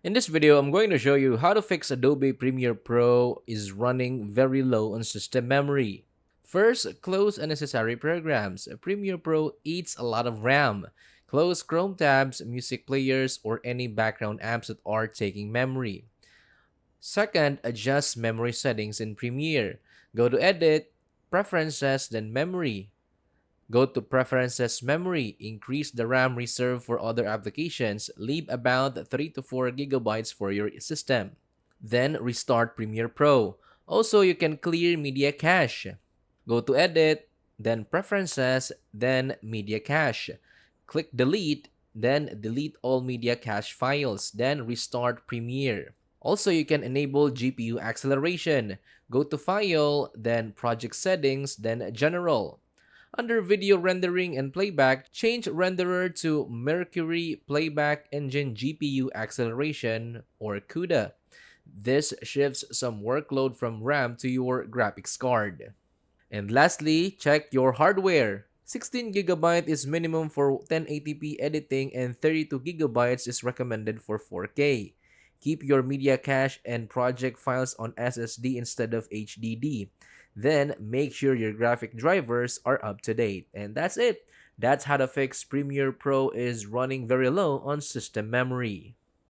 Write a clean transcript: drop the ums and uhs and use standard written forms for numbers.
In this video, I'm going to show you how to fix Adobe Premiere Pro is running very low on system memory. First, close unnecessary programs. Premiere Pro eats a lot of RAM. Close Chrome tabs, music players, or any background apps that are taking memory. Second, adjust memory settings in Premiere. Go to Edit, Preferences, then Memory. Go to Preferences Memory, increase the RAM reserved for other applications, leave about 3 to 4 gigabytes for your system. Then restart Premiere Pro. Also, you can clear media cache. Go to Edit, then Preferences, then Media Cache. Click Delete, then delete all media cache files, then restart Premiere. Also, you can enable GPU acceleration. Go to File, then Project Settings, then General. Under Video Rendering and Playback, change Renderer to Mercury Playback Engine GPU Acceleration or CUDA. This shifts some workload from RAM to your graphics card. And lastly, check your hardware. 16GB is minimum for 1080p editing and 32GB is recommended for 4K. Keep your media cache and project files on SSD instead of HDD. Then make sure your graphic drivers are up to date. And that's it. That's how to fix Premiere Pro is running very low on system memory.